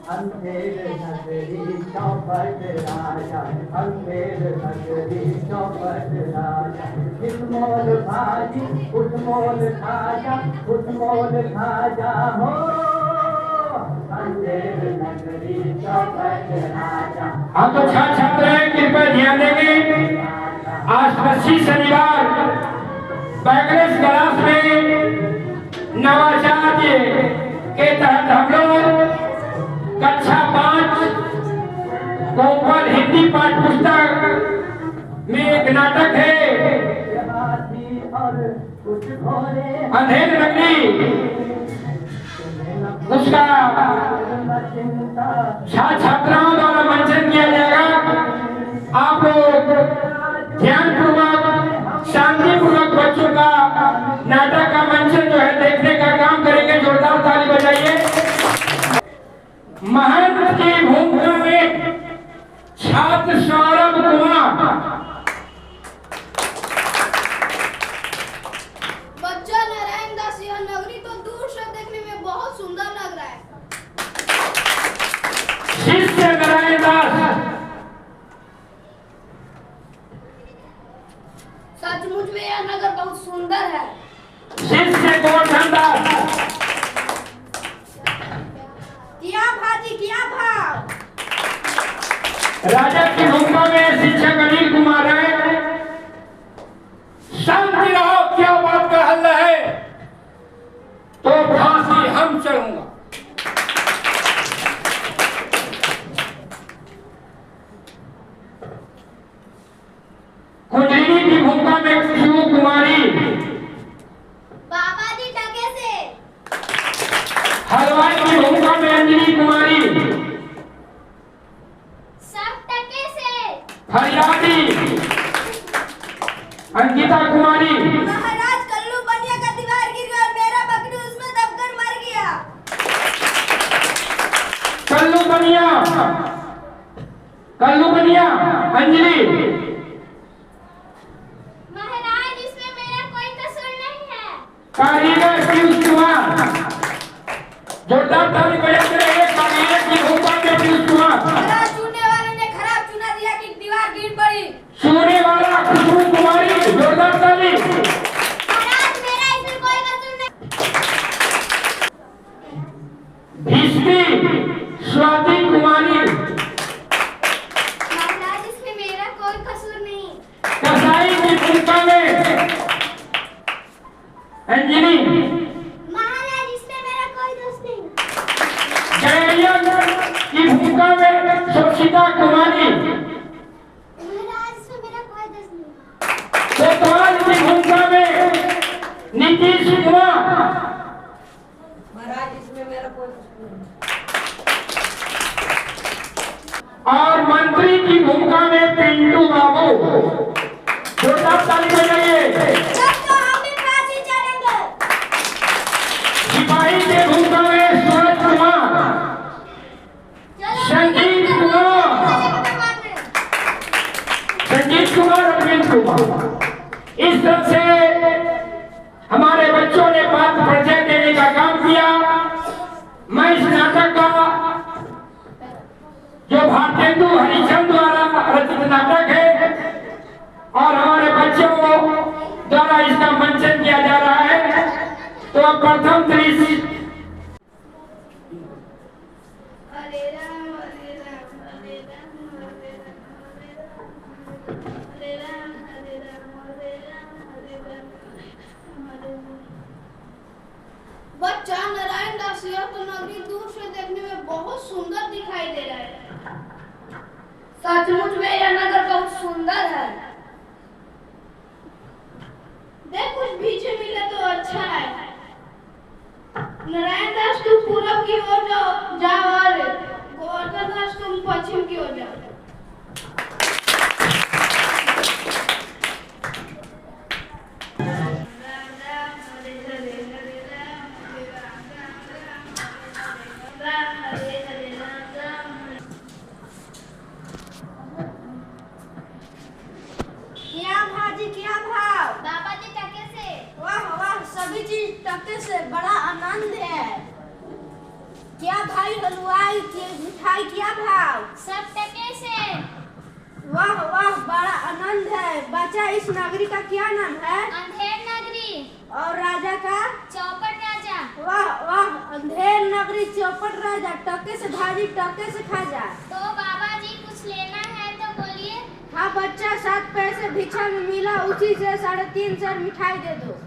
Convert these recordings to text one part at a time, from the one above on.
अंधेर नगरी चौपट राजा, अंधेर नगरी चौपट राजा। इसमोल भाजी उसमोल खाजा, उसमोल खाजा हो। अंधेर नगरी चौपट राजा। हम तो छात्र छात्र हैं, कृपया ध्यान देंगे। आज 25 शनिवार बैकलेस क्लास में नवाचार्य के तहत हम लोग कक्षा 5 कोपल हिंदी पाठ्य पुस्तक में एक नाटक है अंधेर नगरी, उसका छात्र छात्राओं द्वारा मंचन किया जाएगा। आप लोग ध्यानपूर्वक शांतिपूर्वक बच्चों का नाटक का मंचन जो है देखने का काम करेंगे। जोरदार ताली बजाइए। महंत की भूमिका में छात्र सौरभ कुमार। बच्चा नारायण दास, यह नगरी तो दूर से देखने में बहुत सुंदर लग रहा है। शिष्य नारायण दास, सचमुच में यह नगर बहुत सुंदर है। शिष्य गोवर्धन दास। क्या भाजी क्या भाव। राजा की भूमिका में शिक्षक अनिल कुमार है। शांति रहो, क्या बात का हल है तो फांसी हम चढ़ूंगा। कुंजली की भूमिका में शिव कुमारी। बाबा जी टके से। हलवाई की भूमिका में अंजलि कुमारी। सब टके से। फरियादी अंकिता कुमारी। महाराज कल्लू बनिया का दीवार गिर गया और मेरा बकरी उसमें दबकर मर गया। कल्लू बनिया, कल्लू बनिया अंजलि। महाराज इसमें मेरा कोई कसूर नहीं है। कारीगर पीयूष कुमार। जोरदार ताली बजाते रहिए। कारीगर की भूमिका में पीयूष कुमार। महाराज चुनने वाले ने खराब चुना दिया कि दीवार गिर पड़ी। सोने वाला खुशबू कुमारी। जोरदार ताली। महाराज मेरा इसमें कोई कसूर नहीं। भीष्मी स्वाति कुमारी। महाराज इसमें मेरा कोई कसूर नहीं। कसाई की भूमिका में अंजलि। महाराज इसमें मेरा कोई दोष नहीं। जययन की भूमिका में सुचिता कुमारी। महाराज इसमें मेरा कोई दोष नहीं। कोतवाल की भूमिका में नीतीश कुमार। महाराज इसमें मेरा कोई कसूर नहीं। और मंत्री की भूमिका में पिंटू बाबू। जोरदार ताली बजाइए। तब तो हम भी फांसी चढ़ेंगे। सिपाही की भूमिका में सूरज कुमार। संजीत कुमार, संजीत कुमार, अरविंद कुमार। इस तरह से हमारे बच्चों ने बात परिचय देने का काम किया। मैं इस नाटक का जो भारतेंदु हरिचंद द्वारा रचित नाटक है और हमारे बच्चों द्वारा इसका मंचन किया जा रहा है, तो अब प्रथम दृश्य बच्चा नारायण दास, यह तो नगरी दूर से देखने में बहुत सुंदर दिखाई दे रहा है। सचमुच में यह नगर बहुत सुंदर है। देख कुछ पीछे मिले तो अच्छा है। नारायण दास तुम पूरब की ओर जाओ और गोवर्धन दास तुम पश्चिम की ओर जाओ। क्या भाजी क्या भाव। बाबा जी टके से। वाह वाह, सभी चीज टके से, बड़ा आनंद है। क्या भाई हलवाई की मिठाई क्या भाव? 100 टके से। वाह वाह, बड़ा आनंद है। बच्चा, इस नगरी का क्या नाम है? अंधेर नगरी। और राजा का? चौपट राजा। वाह वाह, अंधेर नगरी चौपट राजा, टके से भाजी टके से खा जा। तो बाबा जी कुछ लेना है तो बोलिए। हाँ बच्चा, 7 पैसे भिक्षा में मिला, उसी से 3.5 सर मिठाई दे दो।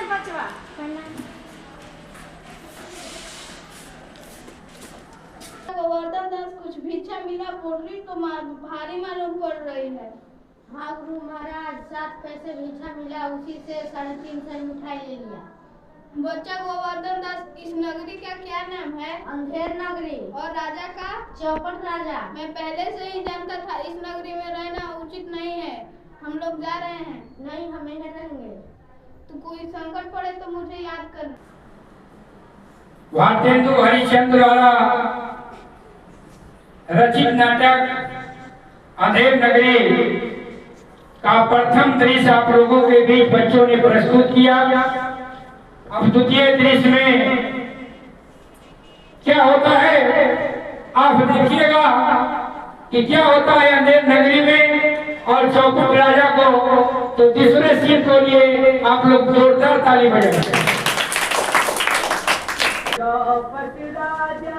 बचवा गोवर्धन दास, कुछ भिक्षा मिला बोल रही तो भारी मालूम पड़ रही है। हाँ गुरु महाराज, 7 पैसे भिक्षा मिला, उसी से 3.5 सर मिठाई ले लिया। बच्चा गोवर्धन दास, इस नगरी का क्या नाम है? अंधेर नगरी। और राजा का? चौपट राजा। मैं पहले से ही जानता था, इस नगरी में रहना उचित नहीं है। हम लोग जा रहे हैं। नहीं, हम यहीं रहेंगे। तो कोई संकट पड़े तो मुझे याद करना। भारतेंदु हरिश्चंद्र द्वारा रचित नाटक अंधेर नगरी का प्रथम दृश्य आप लोगों के बीच बच्चों ने प्रस्तुत किया। अब द्वितीय दृश्य में क्या होता है आप देखिएगा कि क्या होता है अंधेर नगरी में और चौपट राजा को। तो तीसरे सीन को लिए आप लोग जोरदार ताली बजाएं। चौपट राजा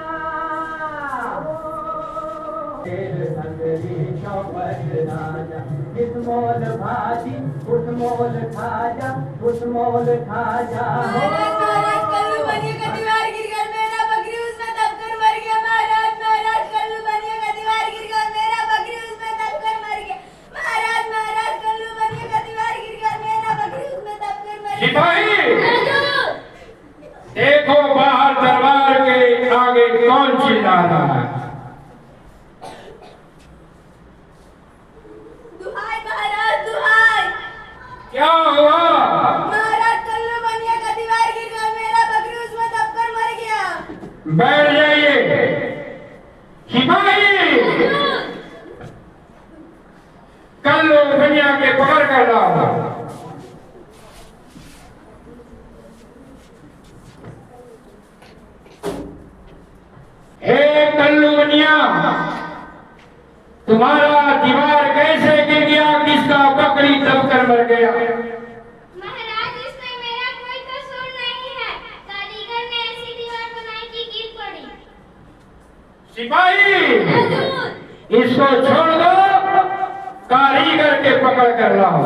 नगरी चौपट राजा, इस मोल भाजी उस मोल खाजा, उस मोल खाजा। महाराज कल्लू बनिया का दीवार गिर गया, मेरा बकरी उसमें दबकर मर गया। महाराज कल्लू बनिया का दीवार गिर गया, मेरा बकरी उसमें दबकर मर गया। महाराज कल्लू बनिया का दीवार गिर गया, मेरा बकरी उसमें दबकर मर गया। सिपाही देखो बाहर दरबार के आगे कौन चिल्ला रहा है। दुहाई महाराज, दुहाई। क्या हुआ? महाराज कल्लू बनिया का दीवार गिर गया, मेरा बकरी उसमें दबकर मर गया। बैठ जाइए। सिपाही कल्लू बनिया के पकड़ कर लाओ। हे कल्लू बनिया, तुम्हारा दीवार कैसे गिर गया? किसका बकरी दबकर मर गया? महाराज, इसमें मेरा कोई कसूर नहीं है। कारीगर ने ऐसी दीवार बनाई कि गिर पड़ी। सिपाही इसको छोड़ दो, कारीगर के पकड़ कर लाओ।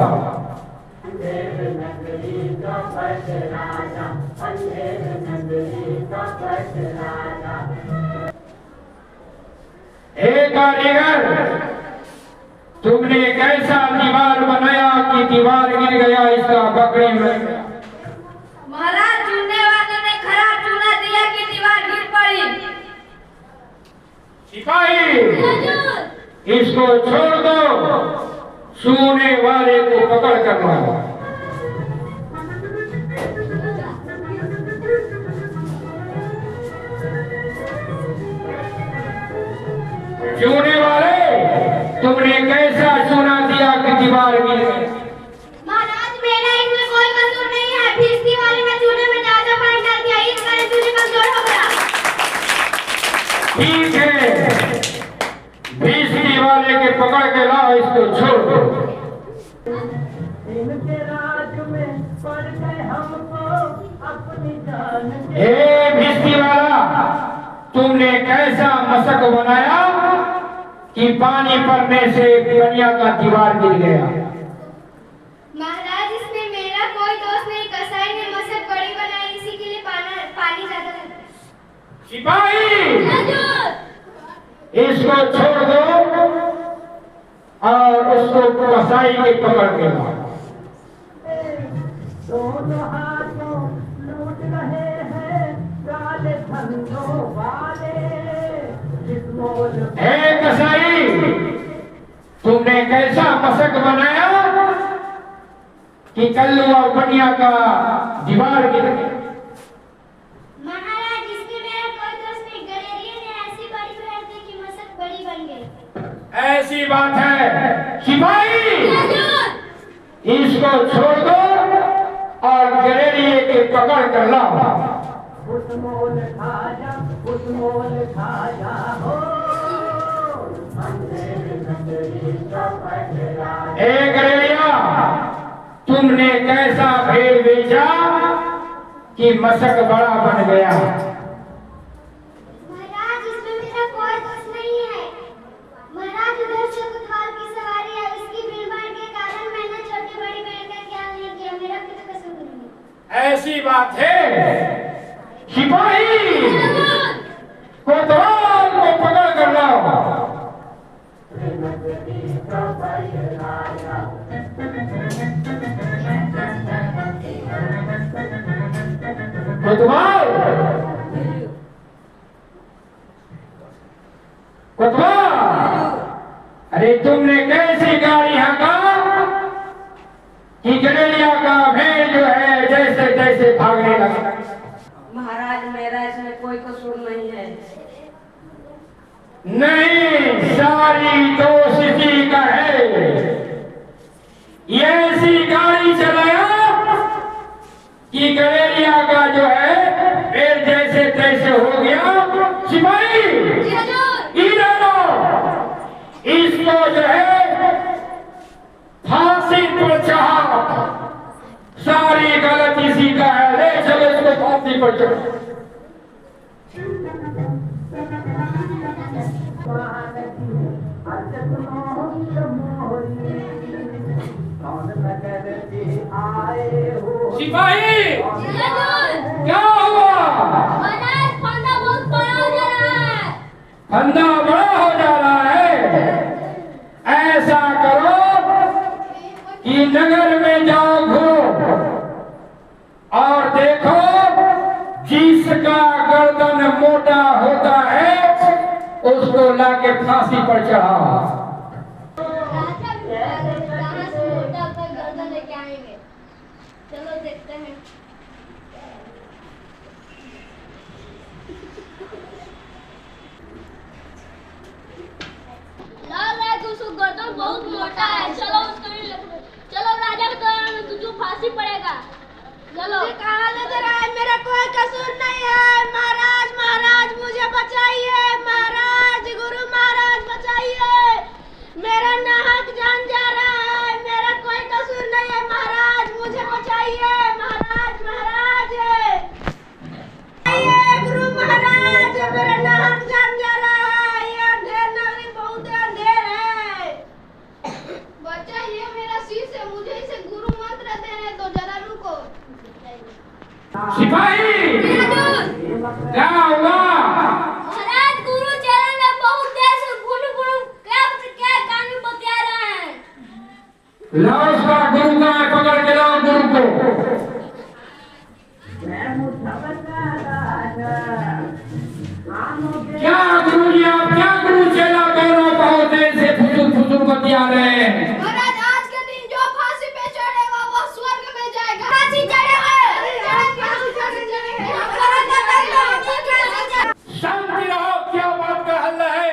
अंधेर नगरी चौपट राजा, अंधेर नगरी चौपट राजा। हे कारीगर, तुमने कैसा दीवार बनाया कि दीवार गिर गया, इसका बकरी मर गया? महाराज, चुनने वाले ने खराब चुना दिया कि दीवार गिर पड़ी। सिपाही इसको छोड़ दो, सोने वाले को पकड़ कर लाओ। चूने वाले, तुमने कैसा चूना दिया कि दीवार गिर गई? महाराज, मेरा इसमें कोई कसूर नहीं है। भिस्ती वाले ने चूने में ज्यादा पानी डाल दिया, इस कारण चूने कमजोर हो गया। ठीक है, भिस्ती वाले के पकड़ के लाओ, इसको छोड़ दो। इनके राज में पड़ गए हमको अपनी जान के। हे भिस्ती वाला, तुमने कैसा मशक बनाया कि पानी पड़ने से बनिया का दीवार गिर गया? महाराज, इसमें मेरा कोई दोष नहीं। कसाई ने मशक बड़ी बनाई, इसी के लिए पानी ज्यादा लगता है। सिपाही इसको छोड़ दो और उसको कसाई के पकड़ के लाओ। दोनों हाथों लूट रहे हैं काले धंधों वाले, इस मोल कि कल्लू और बनिया का दीवार गिर गया। महाराज, इसमें मेरा कोई दोष नहीं। गलेरिया ने ऐसी बड़ी बहन थी कि मसक बड़ी बन गई। ऐसी बात है सिपाही, इसको छोड़ दो और गलेरिए के पकड़ कर लाओ। फुटमोल खाजा हो ए गलेरिया, तुमने कैसा भेड़ बेचा कि मसक बड़ा बन गया? महाराज, इसमें मेरा कोई दोष नहीं है। महाराज, उधर से कोतवाल की सवारी है, उसकी भीड़-भाड़ के कारण मैंने छोटी बड़ी बहन का ख्याल नहीं किया। मेरा कुछ कसूर नहीं। ऐसी बात है सिपाही, कोतवाल को पकड़ कर लाओ। कोतवाल, कोतवाल, अरे तुमने कैसी गाड़ी हाँका कि गलेरिया का भेड़ जो है जैसे तैसे भागने लगा? महाराज, मेरा इसमें कोई कसूर नहीं है। नहीं, सारी दोष इसी का है। ये ऐसी गाड़ी चलाया कि गलेरिया का जो है पेड़ जैसे तैसे हो गया। सिपाही, इधर आओ, इसको जो है फांसी पर चढ़ा। सारी गलत इसी का है। ले चलो इसको फांसी पर चढ़ो। सिपाही, क्या हुआ? महाराज, फंदा बहुत बड़ा हो जा रहा है। फंदा बड़ा हो जा रहा है। ऐसा करो कि नगर में जाओ, घूमो और देखो, जिसका गर्दन मोटा होता है उसको लाके फांसी पर चढ़ाओ। राजा कहाँ से मोटा होकर गर्दन लेके आएंगे? चलो देखते हैं। लग रहा है कि उसको गर्दन बहुत मोटा है। चलो उसको चलो राजा के द्वारा में तुझे फांसी पड़ेगा। चलो। कहाँ ले जा रहा है? मेरा कोई कसूर नहीं है। महाराज, महाराज मुझे बचाइए। महाराज, गुरु महाराज बचाइए। मेरा नाहक जान जा रहा है। मेरा कोई कसूर नहीं है। महाराज मुझे बचाइए। महाराज, महाराज गुरु महाराज, मेरा नाहक जान जा रहा है। ये अंधेर नगरी बहुत अंधेर है। बचाइए, मेरा शिष्य है। मुझे इसे गुरु मंत्र देने दो। जरा रुको। सिपाही, क्या हुआ? महाराज, गुरु चरण में बहुत देर से गुरु क्या कहानी बता रहे हैं। लाओ उसका गुरु का है, पकड़ के लाओ गुरु को। क्या गुरु जी, आप क्या गुरु चेला दोनों बहुत देर से फुसुर बतिया रहे हैं? महाराज, आज के दिन जो फांसी पे चढ़ेगा वो स्वर्ग में जाएगा। फांसी चढ़ेगा। शांति रहो, क्या बात का हल है?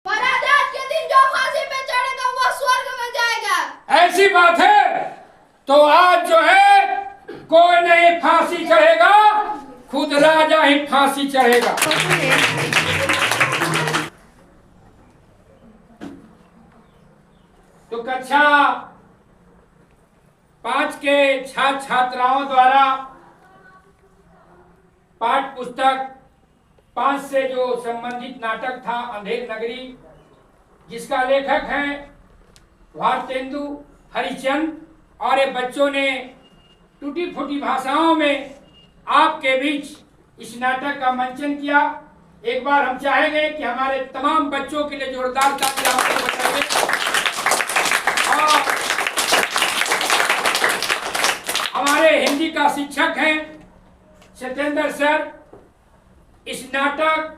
महाराज, आज के दिन जो फांसी पे चढ़ेगा वो स्वर्ग में जाएगा। ऐसी बात है तो आज जो है कोई नहीं फांसी चढ़ेगा, खुद राजा ही फांसी चढ़ेगा। तो कक्षा 5 के छात्र छात्राओं द्वारा पाठ पुस्तक 5 से जो संबंधित नाटक था अंधेर नगरी, जिसका लेखक है भारतेंदु हरिचंद, और ये बच्चों ने टूटी फूटी भाषाओं में आपके बीच इस नाटक का मंचन किया। एक बार हम चाहेंगे कि हमारे तमाम बच्चों के लिए जोरदार ताली आपको बताइए। और हमारे हिंदी का शिक्षक हैं सत्येंद्र सर, इस नाटक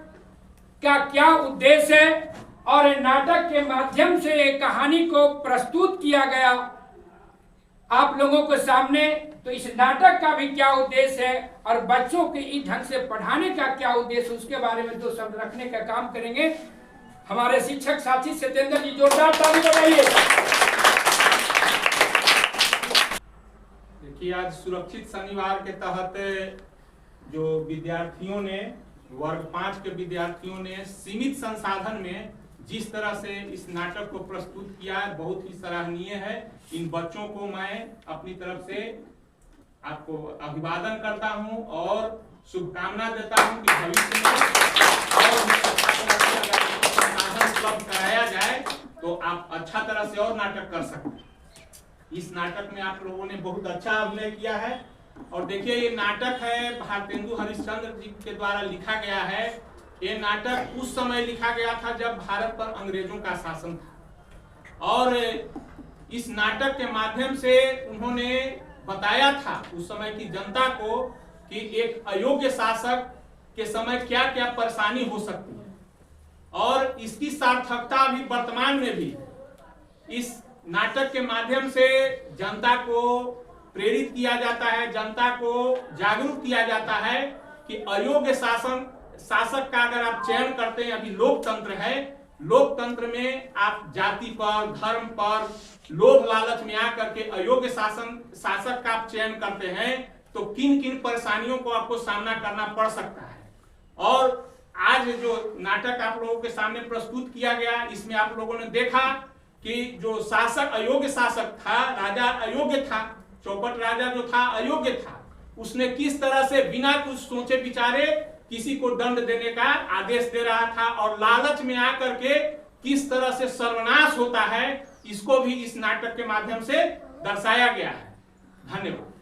का क्या उद्देश्य है और नाटक के माध्यम से एक कहानी को प्रस्तुत किया गया आप लोगों के सामने। तो इस नाटक का भी क्या उद्देश्य है और बच्चों के इस ढंग से पढ़ाने का क्या उद्देश्य, उसके बारे में दो शब्द रखने का काम करेंगे हमारे शिक्षक साथी सत्येंद्र जी। जोरदार ताली बजाइए। देखिए, आज सुरक्षित शनिवार के तहत जो विद्यार्थियों ने वर्ग 5 के विद्यार्थियों ने सीमित संसाधन में जिस तरह से इस नाटक को प्रस्तुत किया है, बहुत ही सराहनीय है। इन बच्चों को मैं अपनी तरफ से आपको अभिवादन करता हूं और शुभकामना देता हूं कि भविष्य में और संसाधन उपलब्ध कराया जाए तो आप अच्छा तरह से और नाटक कर सकते। इस नाटक में आप लोगों ने बहुत अच्छा अभिनय किया है। और देखिए, ये नाटक है भारतेंदु हरिश्चंद्र जी के द्वारा लिखा गया है। ये नाटक उस समय लिखा गया था जब भारत पर अंग्रेजों का शासन था और इस नाटक के माध्यम से उन्होंने बताया था उस समय की जनता को कि एक अयोग्य शासक के समय क्या क्या परेशानी हो सकती है और इसकी सार्थकता अभी वर्तमान में भी इस नाटक के माध्यम से जनता को प्रेरित किया जाता है, जनता को जागरूक किया जाता है कि अयोग्य शासक का अगर आप चयन करते हैं, अभी लोकतंत्र है, लोकतंत्र में आप जाति पर, धर्म पर, लोभ लालच में आकर के अयोग्य शासक का आप चयन करते हैं तो किन किन परेशानियों को आपको सामना करना पड़ सकता है। और आज जो नाटक आप लोगों के सामने प्रस्तुत किया गया, इसमें आप लोगों ने देखा कि जो शासक अयोग्य शासक था, राजा अयोग्य था, चौपट राजा जो था अयोग्य था, उसने किस तरह से बिना कुछ सोचे विचारे किसी को दंड देने का आदेश दे रहा था और लालच में आकर के किस तरह से सर्वनाश होता है, इसको भी इस नाटक के माध्यम से दर्शाया गया है। धन्यवाद।